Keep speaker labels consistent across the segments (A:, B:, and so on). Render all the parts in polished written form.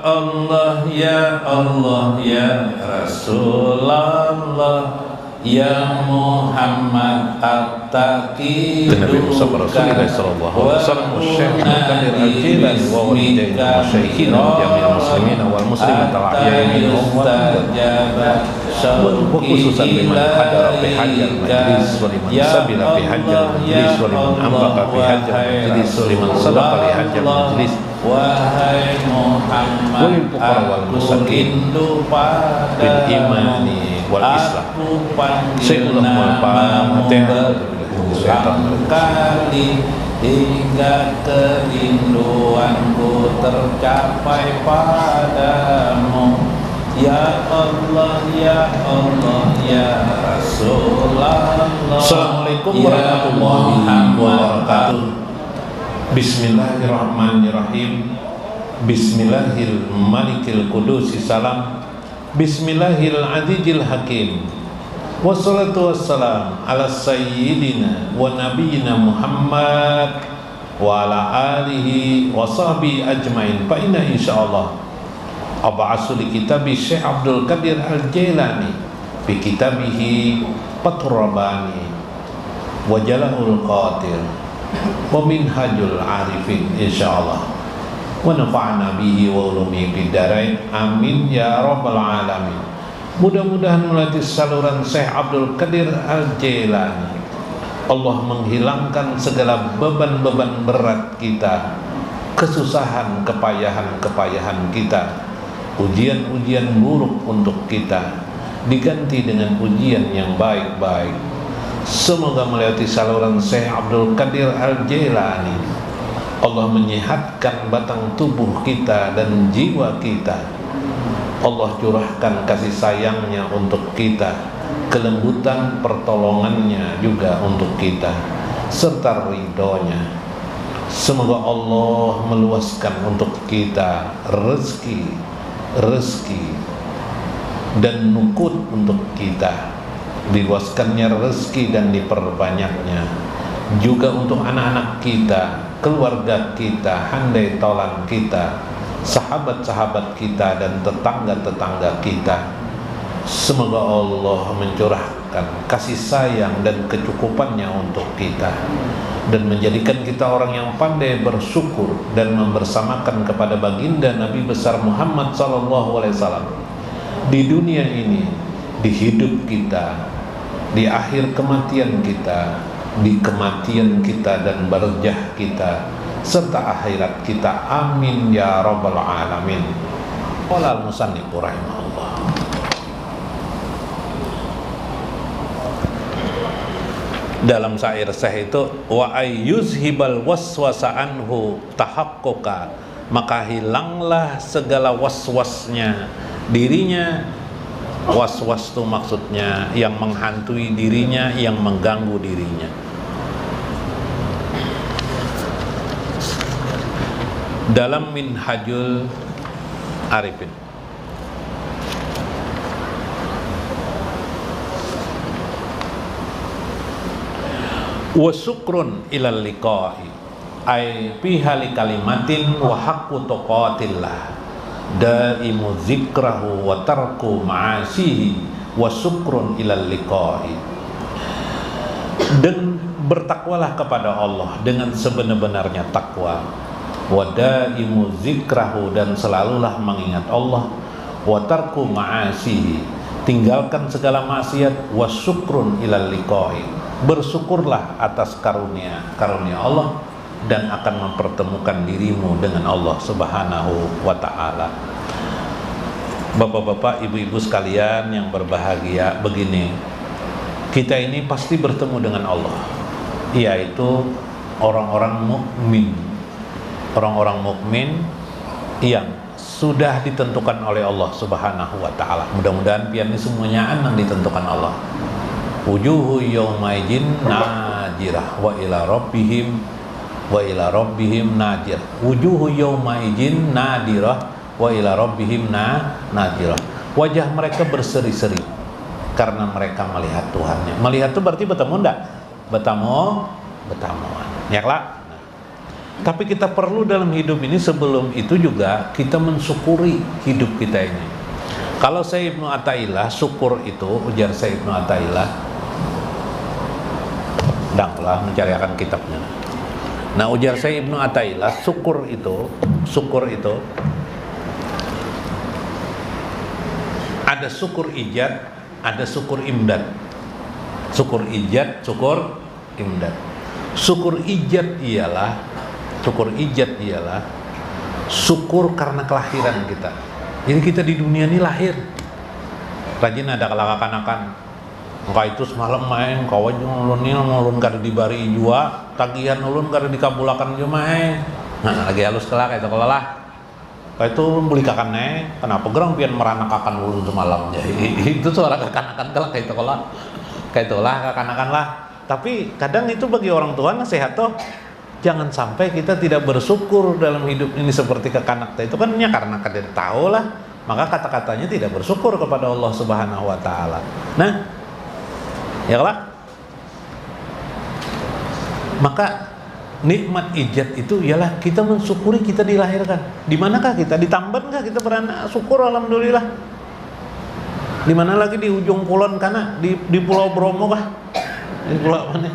A: Allah ya Allah ya Rasulullah ya Muhammad at-taqi
B: Nabi Muhammad Rasulullah sallallahu alaihi wasallam wa Syekh Qadir al-Jilani wa walidayhi wa syekhina jami'il muslimin wal muslimat al-ahya'i minhum wa khususan liman hadara fi hajjal majlis wa liman sabila fi hajjal majlis wa liman anfaqa fi hajjal majlis wa liman sadaqa li hajjal majlis
A: wahai Muhammad
B: walil fuqara wal masakin bil imani wal islam. Sayyidullah Muhammad
A: kali hingga kerinduanku tercapai padamu ya Allah ya Allah ya Rasulullah.
B: Assalamualaikum warahmatullahi wabarakatuh. Bismillahirrahmanirrahim. Bismillahil malikil qudusi salam. Bismillahil azizil hakim. Wassalatu wassalam ala sayyidina wa nabiyyina Muhammad wa ala alihi wa sahbihi ajmain. Fa inna insyaallah ab'asu li kitabi Syekh Abdul Qadir al-Jilani fi kitabihi Fathur Rabbani wa Jala'ul Qadir wa Minhajul Arifin insyaallah. Wa nafa'na bihi wa ulumi fid dharain amin ya rabbal alamin. Mudah-mudahan melalui saluran Syekh Abdul Qadir al-Jilani Allah menghilangkan segala beban-beban berat kita, kesusahan, kepayahan kita, ujian-ujian buruk untuk kita diganti dengan ujian yang baik-baik. Semoga melalui saluran Syekh Abdul Qadir al-Jilani Allah menyehatkan batang tubuh kita dan jiwa kita. Allah curahkan kasih sayangnya untuk kita, kelembutan pertolongannya juga untuk kita, serta ridhonya. Semoga Allah meluaskan untuk kita rezeki dan nukut untuk kita, diluaskannya rezeki dan diperbanyaknya juga untuk anak-anak kita, keluarga kita, handai tolan kita, sahabat-sahabat kita dan tetangga-tetangga kita. Semoga Allah mencurahkan kasih sayang dan kecukupannya untuk kita dan menjadikan kita orang yang pandai bersyukur dan membersamakan kepada baginda Nabi besar Muhammad SAW di dunia ini, di hidup kita, di akhir kematian kita, di kematian kita dan barjah kita, serta akhirat kita. Amin ya rabbal alamin. Qala al-musannif rahimahullah. Dalam syair Syekh itu wa ayyuzhibal waswasa anhu tahaqquqa, maka hilanglah segala waswasnya dirinya. Was-was itu maksudnya yang menghantui dirinya, yang mengganggu dirinya. Dalam Minhajul Arifin wa syukrun ilal liqa'i ay fiha li kalimatin wa haqqu tuqatillah daimu zikrahu wa tarku ma'asihi wa syukrun ilal liqa'i. Dan bertakwalah kepada Allah dengan sebenar-benarnya takwa, wa daimu zikrahu, dan selalulah mengingat Allah, wa tarku ma'asihi, tinggalkan segala maksiat, wa syukrun ilal liqa'i, bersyukurlah atas karunia Allah dan akan mempertemukan dirimu dengan Allah Subhanahu wa ta'ala. Bapak-bapak, ibu-ibu sekalian yang berbahagia, begini, kita ini pasti bertemu dengan Allah, yaitu orang-orang mukmin, orang-orang mukmin yang sudah ditentukan oleh Allah Subhanahu wa ta'ala. Mudah-mudahan pian ini semuanya yang ditentukan Allah. Wujuhu yaumaidin najirah wa ila rabbihim nadir. Wujuhu yaumaidin nadirah wa ila rabbihim nadirah. Wajah mereka berseri-seri karena mereka melihat Tuhannya. Melihat itu berarti bertemu enggak? Bertemuan. Ya kelak. Tapi kita perlu dalam hidup ini sebelum itu juga kita mensyukuri hidup kita ini. Kalau saya Ibnu Athaillah, syukur itu, ujar saya Ibnu Athaillah, danglah mencari akan kitabnya. Nah, ujar saya Ibnu Athaillah, syukur itu ada syukur ijad, ada syukur imdad. Syukur ijad, syukur imdad. Syukur ijad ialah syukur karena kelahiran kita. Jadi kita di dunia ini lahir. Rajin ada kalakakan-akan. Maka itu semalam main kawan ulun kada dibari jua, tagihan ulun kada dikabulakan jua main. Nah, lagi halus kelak itu kalau lah. Kayak itu beli kakannya, kenapa gerang pian meranak akan ulun semalam. Jadi itu suara kakanakan kelak kayak itu kalau. Kayak itulah kakanakan lah. Tapi kadang itu bagi orang tua nasihat tuh, jangan sampai kita tidak bersyukur dalam hidup ini seperti kekanak itu kan karena kada tahu lah, maka kata-katanya tidak bersyukur kepada Allah Subhanahu wa taala. Nah, ya lah. Maka nikmat ijad itu ialah kita mensyukuri kita dilahirkan. Di manakah kita? Di Tamban kah kita beranak? Syukur alhamdulillah. Di mana lagi di ujung kulon kana? Di Pulau Bromo kah? Di pulau mana?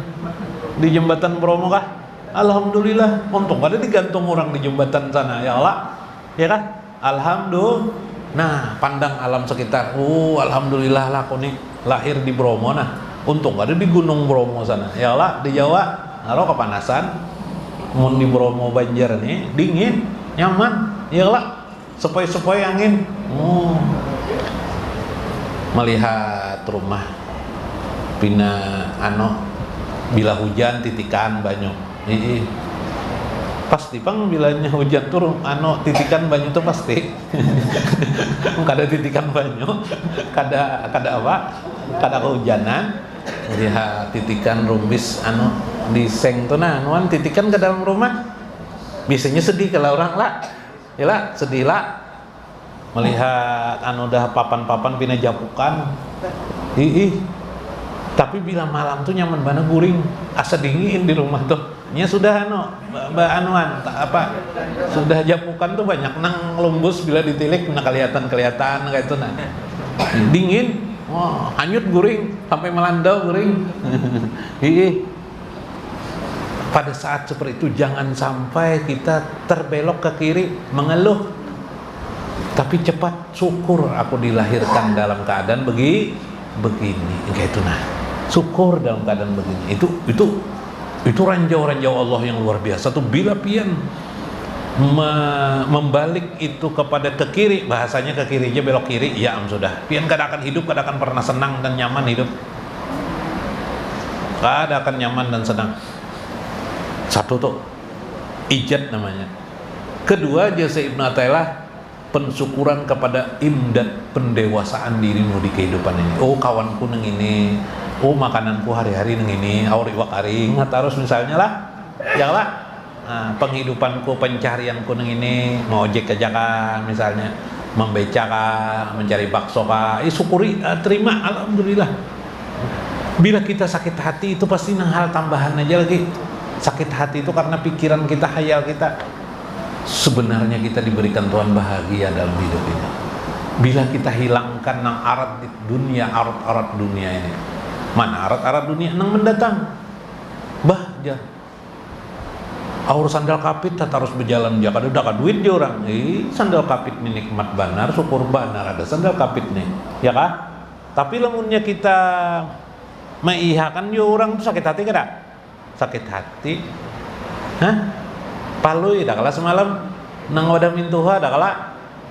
B: Di jembatan Bromo kah? Alhamdulillah, untung ada digantung orang di jembatan sana, ya Allah, ya kan? Alhamdulillah. Nah, pandang alam sekitar. Alhamdulillah lah, aku nih lahir di Bromo. Nah, untung ada di Gunung Bromo sana, ya Allah. Di Jawa, kalau kepanasan, mau di Bromo Banjar nih dingin, nyaman, ya Allah. Sepoi-sepoi angin. Melihat rumah pina bila hujan titikan banyak. Pasti pang bilanya hujan turun titikan banyu tuh pasti. Kada titikan banyu, kada apa? Kada kehujanan. Lihat titikan rumbis di seng tuh anuan titikan ke dalam rumah. Biasanya sedih kalau orang lah. Ya lah, sedih lah. Melihat dah papan-papan pina japukan. Tapi bila malam tuh nyaman banget guring, asa dingin di rumah tuh. Nya sudah sudah japukan tuh banyak nang lumbus bila ditilik nah kelihatan kayak itu nah. Dingin, hanyut guring sampai melandau guring. Pada saat seperti itu jangan sampai kita terbelok ke kiri mengeluh. Tapi cepat syukur aku dilahirkan dalam keadaan begini. Kayak itu nah. Syukur dalam keadaan begini. Itu ranjau-ranjau Allah yang luar biasa tuh bila pian membalik itu kepada ke kiri, bahasanya ke kiri aja belok kiri, ya sudah. Pian kada akan hidup, kada akan pernah senang dan nyaman hidup. Kada akan nyaman dan senang. Satu tuh ijad namanya. Kedua jasa Ibnu Athaillah pensyukuran kepada imdad pendewasaan dirimu di kehidupan ini. Kawanku neng ini. Makananku hari-hari neng ini, awri wakaring, harus misalnya lah, ya lah, penghidupanku, pencarianku neng ini, mau ojek aja kan, misalnya, membeca kah, mencari bakso kah, syukuri, terima, alhamdulillah. Bila kita sakit hati itu pasti nang hal tambahan aja lagi. Sakit hati itu karena pikiran kita, hayal kita. Sebenarnya kita diberikan Tuhan bahagia dalam hidup ini. Bila kita hilangkan nang arat dunia, arat dunia ini. Mana arat dunia nang mendatang jah aur sandal kapit tak harus berjalan dia kada udah duit dia orang sandal kapit ini nikmat banar syukur banar ada sandal kapit nih ya kah. Tapi lamunnya kita maihakan yo orang tuh sakit hati kada sakit hati palui dah kala semalam nang wadah mintuha dah kala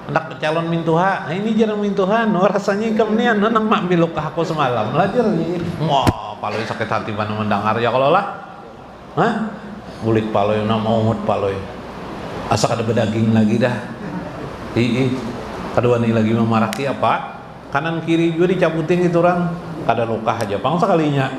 B: hendak calon mintuha, ini jarang mintuha, rasanya kemnian, nang mak biluk ke aku semalam, belajar nih, paloi sakit hati mana mendengar ya kalau lah, bulik paloi, nama umut paloi, asa kada bedaging lagi dah, kedua nih lagi memaraki apa, kanan kiri juga dicabutin gitu orang, kada luka aja, pang sekalinya,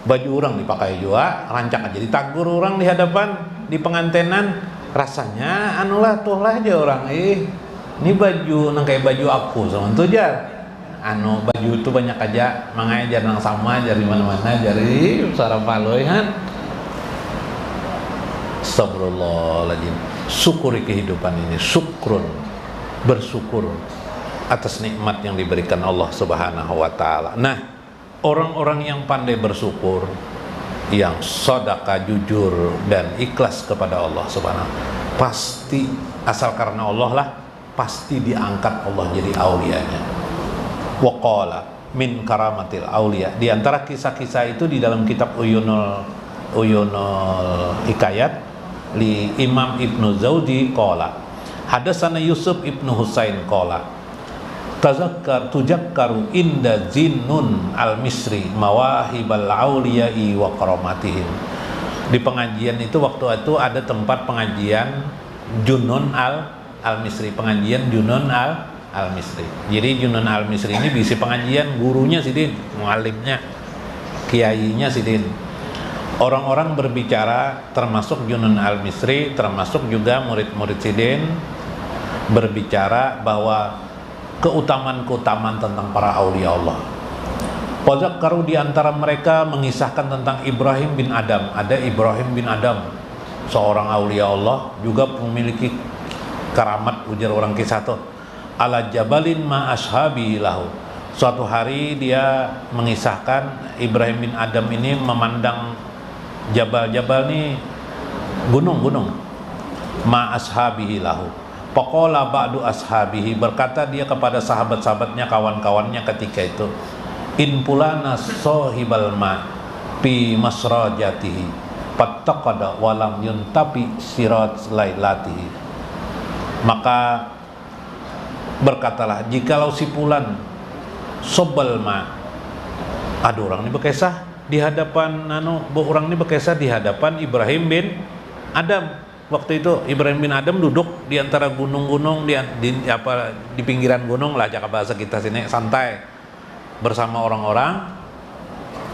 B: baju orang dipakai juga, rancak aja ditagur orang di hadapan, di pengantenan. Rasanya tuh lah aja orang ini baju nang kayak baju aku sama tuh jar baju tuh banyak aja makanya jarang sama dari mana-mana dari sarang paloi Astagfirullahaladzim. Syukuri kehidupan ini, syukrun, bersyukur atas nikmat yang diberikan Allah Subhanahu wa taala. Nah, orang-orang yang pandai bersyukur, yang sedekah jujur dan ikhlas kepada Allah Subhanahu, pasti asal karena Allah lah, pasti diangkat Allah jadi aulianya. Wa qala min karamatil aulia. Di antara kisah-kisah itu di dalam kitab Uyunul Hikayat li Imam Ibnu Zawdi qala hadatsana Yusuf Ibnu Husain qala tujakkaru inda Zinnun al-Misri mawahibal auliyai wa karamatihim. Di pengajian itu waktu itu ada tempat pengajian Junun al-Misri, pengajian Junun al-Misri. Jadi Junun al-Misri ini bisi pengajian gurunya Sidin, muallimnya, kiainya Sidin. Orang-orang berbicara termasuk Junun al-Misri, termasuk juga murid-murid Sidin berbicara bahwa keutamaan-keutamaan tentang para aulia Allah. Wazakkaru di antara mereka mengisahkan tentang Ibrahim bin Adam. Ada Ibrahim bin Adam, seorang aulia Allah, juga memiliki karamat, ujar orang kisah tuh. Ala jabalin ma ashabi lahu. Suatu hari dia mengisahkan Ibrahim bin Adam ini memandang jabal-jabal nih, gunung-gunung. Ma ashabihi lahu. Faqala ba'du ashabihi, berkata dia kepada sahabat-sahabatnya, kawan-kawannya ketika itu, in pulana sahibal ma fi masrajatihi fattaqada walam yuntabi sirat lailatihi. Maka berkatalah, jikalau si fulan sobal ma, ada orang ini berkisah di hadapan orang ini berkisah di hadapan Ibrahim bin Adam. Waktu itu Ibrahim bin Adam duduk di antara gunung-gunung di pinggiran gunung lah, cakap bahasa kita sini, santai bersama orang-orang.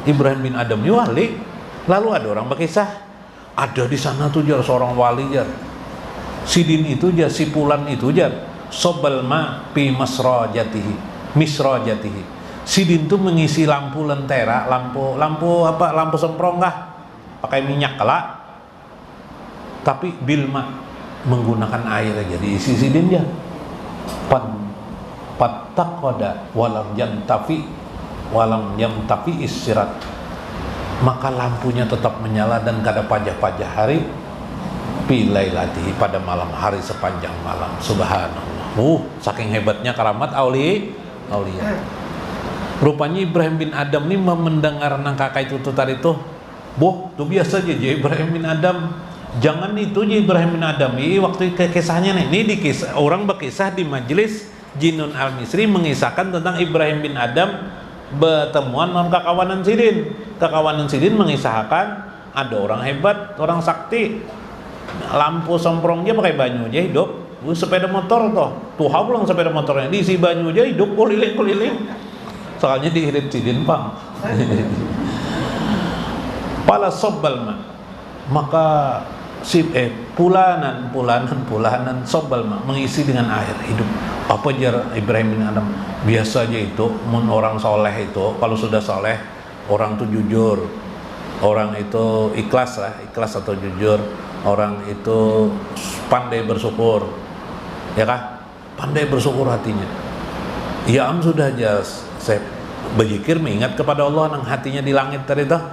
B: Ibrahim bin Adam ini wali. Lalu ada orang berkisah, ada di sana tuh jar seorang wali jar. Sidin itu jar, si fulan itu jar, sobal ma pi masrajatihi, misrajatihi. Sidin tuh mengisi lampu lentera, lampu semprong kah, pakai minyak kelak, tapi bilma, menggunakan air aja diisi Sidin ya. Fattaqada walam yamtafi istirat. Maka lampunya tetap menyala dan kada pajah-pajah hari bilailatihi, pada malam hari sepanjang malam. Subhanallah. Saking hebatnya karamat aulia. Rupanya Ibrahim bin Adam ini mendengar kakak itu tadi tuh, boh, tuh biasa aja Ibrahim bin Adam. Jangan itu Ibrahim bin Adam. Ini waktu kisahnya nih. Ini dikisah, orang berkisah di majelis Jinun al-Misri mengisahkan tentang Ibrahim bin Adam bertemuan dengan kakawanan Sidin. Kakawanan Sidin mengisahkan ada orang hebat, orang sakti, lampu semprongnya pakai banyu aja hidup. Sepeda motor tuh pulang sepeda motornya diisi banyu aja hidup, keliling. Soalnya diirit Sidin bang. Pala sobbal maka si pulanan sobbal mengisi dengan air hidup. Apa jar Ibrahim bin Adam? Biasa aja itu, orang soleh itu kalau sudah soleh, orang itu jujur, orang itu ikhlas atau jujur, orang itu pandai bersyukur, ya kah? Pandai bersyukur hatinya. Ya sudah aja saya berzikir mengingat kepada Allah nang hatinya di langit tadi dah.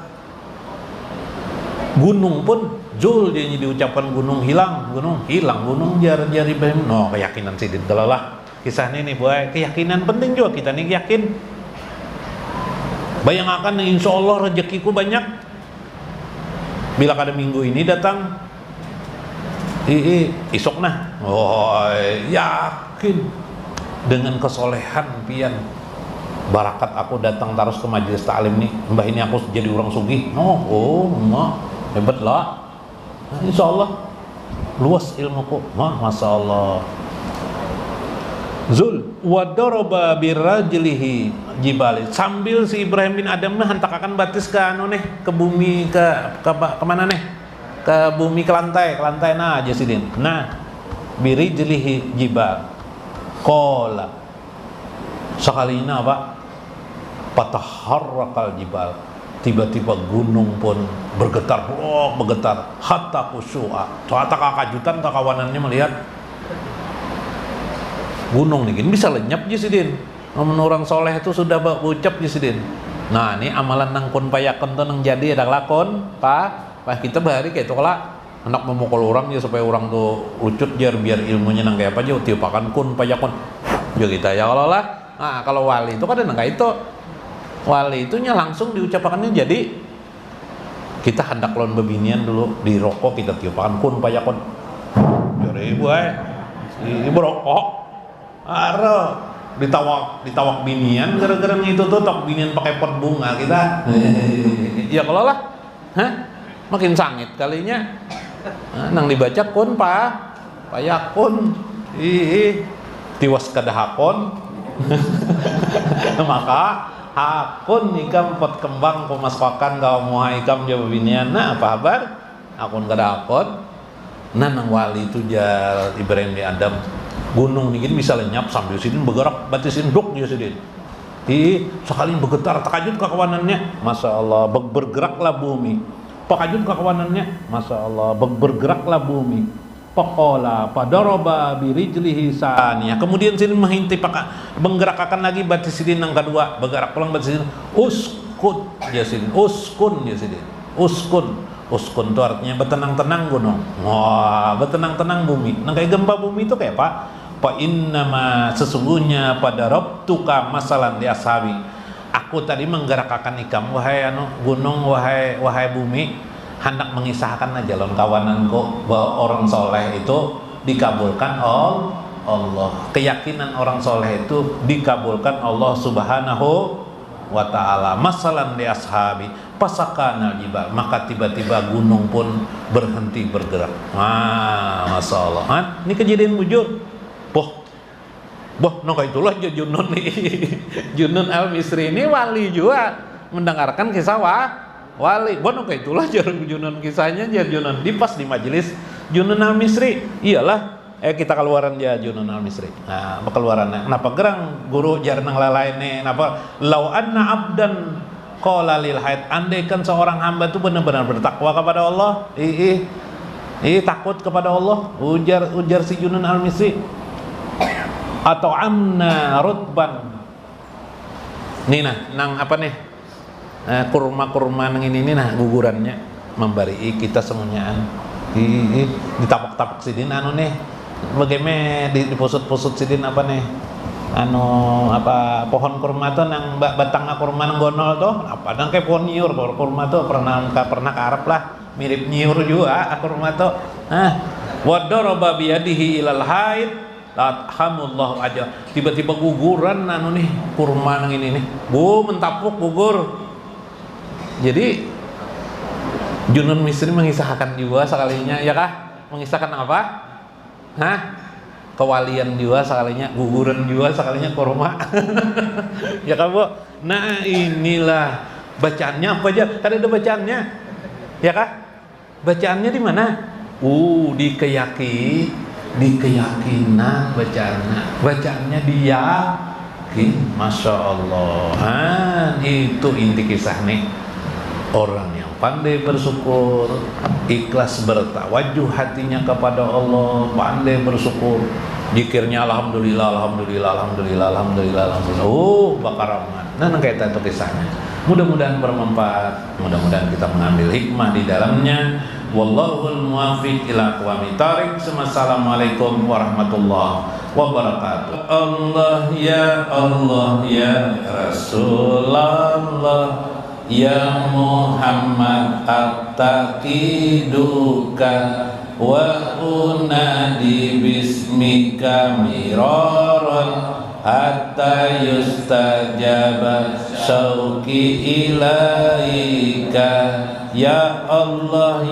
B: Gunung pun jul dia diucapkan gunung hilang jar Ibrahim. No, keyakinan Sidin dalalah kisah ini boy, keyakinan penting juga kita nih yakin. Bayangkan insya Allah rezekiku banyak. Bila kada minggu ini datang, isok nah. Yakin dengan kesolehan pian. Barakat aku datang terus ke majelis ta'lim nih, mbah ini aku jadi orang sugih. Hebat lah. Insya Allah luas ilmuku. Masya Allah. Zul wadoroba birajlihi jibali. Sambil si Ibrahim bin Adam hantakakan batis ke ke bumi, ke mana nih? Ke bumi, ke lantai nah aja Sidin. Nah, birijlihi jibal. Qala. Sekalinya apa? Pataharrakal jibal. tiba-tiba gunung pun bergetar, bergetar, hatta khusyu'a, hatta kekajutan kawanannya melihat gunung nih, bisa lenyap Jisidin. Namun orang soleh itu sudah berucap Jisidin. Nah ini amalan nangkun payakon tuh nang jadi ada lakon, pak kita bahari kayak itu lah anak memukul orang ya supaya orang tuh ucut biar ilmunya nang kayak apa aja, tiupakan kun payakon, ya kita ya kalau lah. Nah kalau wali itu kan ada nang itu. Wali itunya langsung diucapkannya jadi kita hendak lawan bebinian dulu di rokok kita tiupakan kun payakon jadi ibu ibu rokok ditawak binian gara-gara itu tuh tok binian pakai pot bunga kita ya kalau lah makin sangit kalinya nang dibaca kun payakun tiwas kadahakon maka akun ikam pot kembang pemaskokan kau muha ikam jawab binian nah apa kabar akun kada akun nah nang wali itu jar Ibrahim di Adam gunung nih bisa lenyap sambil sidin bergerak batisin duk dia sidin sekali bergetar takajud kekawanannya Masya Allah bergeraklah bumi pakajud kekawanannya Masya Allah bergeraklah bumi Pakola padaroba birijlihi saniyah. Kemudian sidin mengintip menggerakkan lagi batis sidin yang kedua bergerak pulang batis sidin uskun dia sidin uskun dia sidin uskun itu artinya bertenang-tenang gunung bertenang-tenang bumi nah kayak gempa bumi itu kayak apa innama sesungguhnya pada rabtuka masalan di ashabi aku tadi menggerakkan ikam wahai gunung wahai bumi hendak mengisahkan aja lawan kawananku bahwa orang soleh itu dikabulkan Allah. Keyakinan orang soleh itu dikabulkan Allah Subhanahu wa ta'ala. Masalan di ashabi pasakana jibal, maka tiba-tiba gunung pun berhenti bergerak. Masya Allah. Ini kejadian wujud. Boh, itulah Junun nih. Junun al-Misri ini wali juga mendengarkan kisah wali, itulah jarang Junun kisahnya Junun di majelis Junun al-Misri. Iyalah, kita keluaran ya Junun al-Misri. Nah, keluarannya. Kenapa gerang guru jarang lalain nih? Kenapa? Lau anna abdan qala lil haid, andaikan seorang hamba itu benar-benar bertakwa kepada Allah, takut kepada Allah, ujar si Junun al-Misri. Atau amna rutban. Nih nang apa nih? Kurma nang ini nah gugurannya membari kita semuanyaan ditapak-tapak sidin nih bagaimana dipusut-pusut sidin apa nih pohon kurma tuh nang batang kurma nang gonol tuh apa nang kayak pohon nyiur kurma tuh pernah ke Arab lah mirip nyiur juga kurma tuh wadoroba biyadihi ilal haid alhamdulillah aja tiba-tiba guguran nih kurma nang ini nih mentapuk gugur. Jadi Junun Misri mengisahkan juga sekalinya ya kah? Mengisahkan apa? Kewalian juga sekalinya, guguran juga sekalinya kurma. Ya kan Bu? Nah inilah bacaannya apa aja? Kan ada bacaannya. Ya kah? Bacaannya di mana? Di keyakinan bacaannya dia. Masya Allah. Itu inti kisah nih. Orang yang pandai bersyukur, ikhlas bertawajuh hatinya kepada Allah, pandai bersyukur, zikirnya alhamdulillah, alhamdulillah, alhamdulillah, alhamdulillah, alhamdulillah. Bakar rahmat. Nah, kayak itu kisahnya. Mudah-mudahan bermanfaat, mudah-mudahan kita mengambil hikmah di dalamnya. Wallahul muwaffiq ila aqwamit thariq. Assalamualaikum warahmatullahi wabarakatuh. Allah ya Rasulullah ya Muhammad attaqiduka wa unadi bismika miraran hatta yustajaba syauqi ilaika ya Allah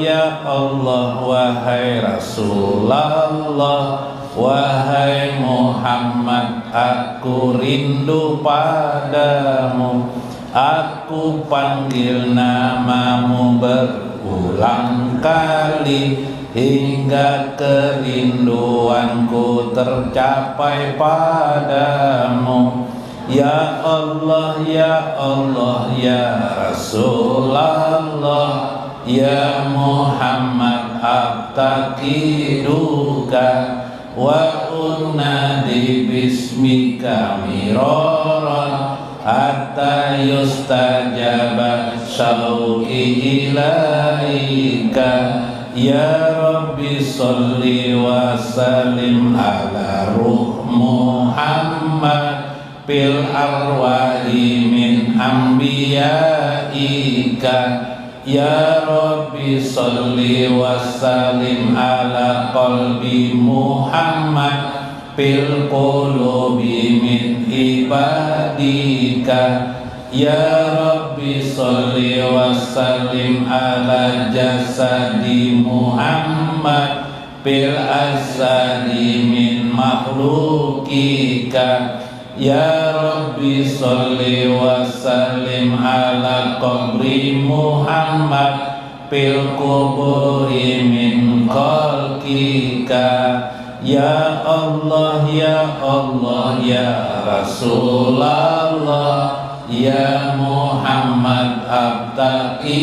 B: wahai Rasulullah wahai Muhammad aku rindu padamu. Aku panggil namamu berulang kali hingga kerinduanku tercapai padamu.
A: Ya Allah, Ya Allah, Ya Rasulullah, Ya Muhammad abtakiduka wa unadi bismika miraran hatta yustajaba syauqi ilaika. Ya Rabbi sholli wa sallim ala ruh Muhammad bil arwahi min anbiyaika. Ya Rabbi sholli wa sallim ala qalbi Muhammad bil qulubi min ibadika. Ya Rabbi sholli wa sallim ala jasadi Muhammad bil azali min makhlukika. Ya Rabbi sholli wa sallim ala qabri Muhammad bil quburi min khalqika. Ya Allah, Ya Allah, Ya Rasulullah, Ya Muhammad abtakiduka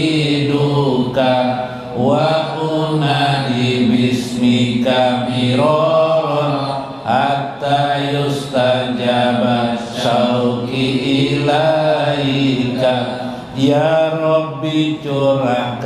A: wa unadi bismika miraran hatta yustajaba syauqi ilaika. Ya Rabbi curahkan